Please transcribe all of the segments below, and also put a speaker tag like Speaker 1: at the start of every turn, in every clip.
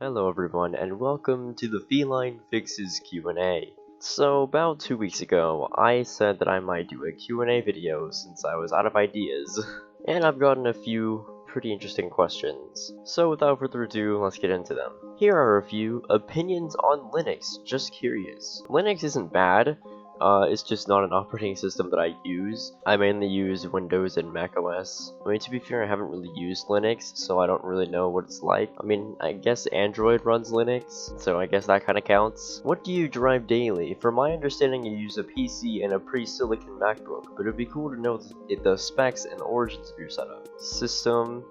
Speaker 1: Hello everyone, and welcome to the Feline Fixes Q&A. So, about 2 weeks ago, I said that I might do a Q&A video since I was out of ideas, and I've gotten a few pretty interesting questions. So without further ado, let's get into them. Here are a few opinions on Linux, just curious. Linux isn't bad. It's just not an operating system that I use. I mainly use Windows and Mac OS. I mean, to be fair, I haven't really used Linux, so I don't really know what it's like. I mean, I guess Android runs Linux, so I guess that kind of counts. What do you drive daily? From my understanding, you use a PC and a pre-silicon MacBook, but it'd be cool to know the specs and origins of your setup. System.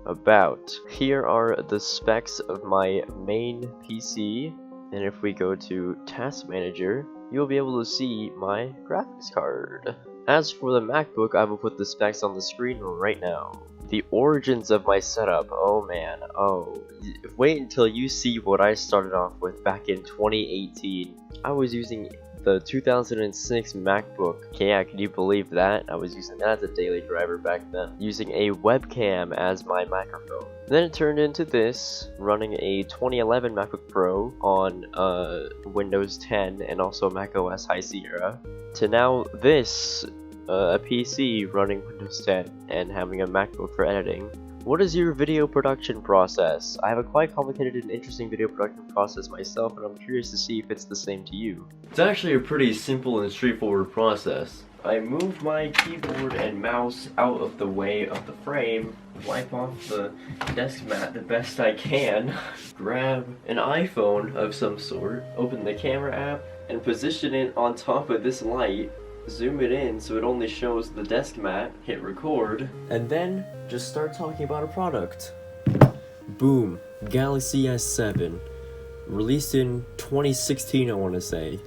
Speaker 1: About. Here are the specs of my main PC. And if we go to Task Manager, you'll be able to see my graphics card. As for the MacBook, I will put the specs on the screen right now. The origins of my setup, oh man, wait until you see what I started off with back in 2018. I was using the 2006 MacBook. Yeah, can you believe that? I was using that as a daily driver back then, using a webcam as my microphone. Then it turned into this, running a 2011 MacBook Pro on Windows 10 and also Mac OS haiiiii era, to now this, a PC running Windows 10 and having a MacBook for editing. What is your video production process? I have a quite complicated and interesting video production process myself, and I'm curious to see if it's the same to you. It's actually a pretty simple and straightforward process. I move my keyboard and mouse out of the way of the frame, wipe off the desk mat the best I can, grab an iPhone of some sort, open the camera app, and position it on top of this light, zoom it in so it only shows the desk mat, hit record, and then just start talking about a product. Boom, Galaxy S7, released in 2016 I want to say.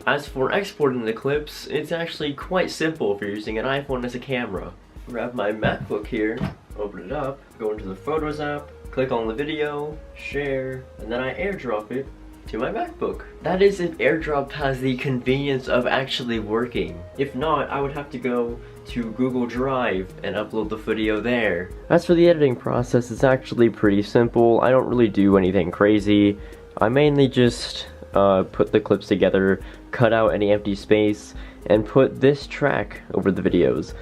Speaker 1: As for exporting the clips, it's actually quite simple if you're using an iPhone as a camera. Grab my MacBook here, open it up, go into the Photos app, click on the video, share, and then I airdrop it to my MacBook. That is if AirDrop has the convenience of actually working. If not, I would have to go to Google Drive and upload the video there. As for the editing process, it's actually pretty simple. I don't really do anything crazy. I mainly just put the clips together, cut out any empty space, and put this track over the videos.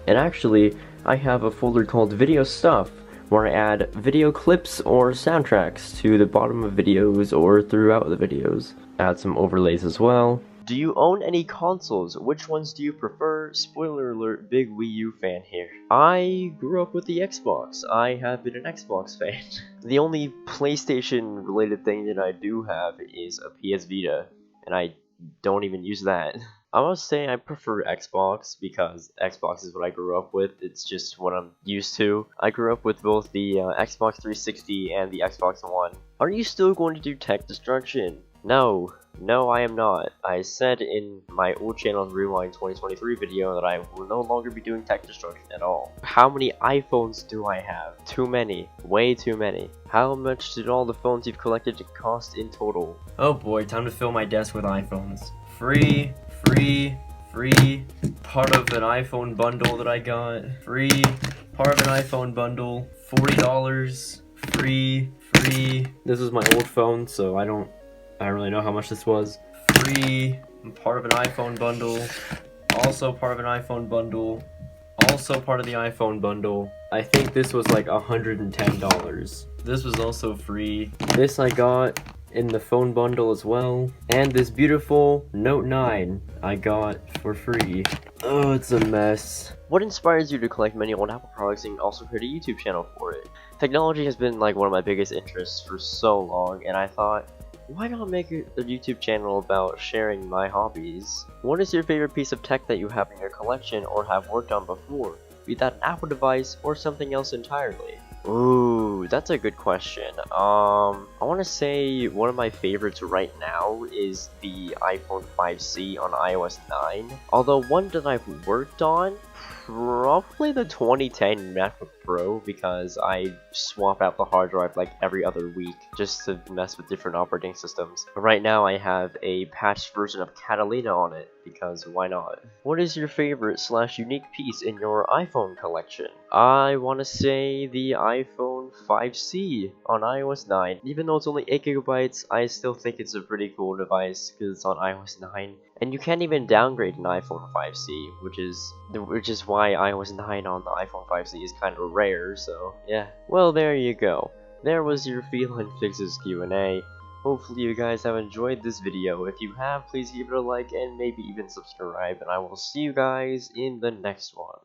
Speaker 1: And actually, I have a folder called Video Stuff, where I add video clips or soundtracks to the bottom of videos or throughout the videos. Add some overlays as well. Do you own any consoles? Which ones do you prefer? Spoiler alert, big Wii U fan here. I grew up with the Xbox. I have been an Xbox fan. The only PlayStation related thing that I do have is a PS Vita, and I don't even use that. I must say I prefer Xbox because Xbox is what I grew up with. It's just what I'm used to. I grew up with both the Xbox 360 and the Xbox One. Are you still going to do tech destruction? No, I am not. I said in my old channel's Rewind 2023 video that I will no longer be doing tech destruction at all. How many iPhones do I have? Too many. Way too many. How much did all the phones you've collected cost in total? Oh boy, time to fill my desk with iPhones. Free. Part of an iPhone bundle that I got. Free. Part of an iPhone bundle. $40. Free. This is my old phone, so I don't really know how much this was. Free. Part of an iPhone bundle. Also part of an iPhone bundle. Also part of the iPhone bundle. I think this was like $110. This was also free. This I got in the phone bundle as well. And this beautiful Note 9 I got for free. Oh, it's a mess. What inspires you to collect many old Apple products and also create a YouTube channel for it? Technology has been like one of my biggest interests for so long, and I thought, why not make a YouTube channel about sharing my hobbies? What is your favorite piece of tech that you have in your collection or have worked on before? Be that an Apple device or something else entirely? Ooh, that's a good question. I want to say one of my favorites right now is the iPhone 5C on iOS 9. Although one that I've worked on, probably the 2010 MacBook Pro, because I swap out the hard drive like every other week just to mess with different operating systems. But right now I have a patched version of Catalina on it, because why not? What is your favorite / unique piece in your iPhone collection? I want to say the iPhone iPhone 5C on iOS 9. Even though it's only 8 gigabytes, I still think it's a pretty cool device because it's on iOS 9. And you can't even downgrade an iPhone 5C, which is why iOS 9 on the iPhone 5C is kind of rare. So yeah. Well, there you go. There was your FelineTechie's Q&A. Hopefully you guys have enjoyed this video. If you have, please give it a like and maybe even subscribe, and I will see you guys in the next one.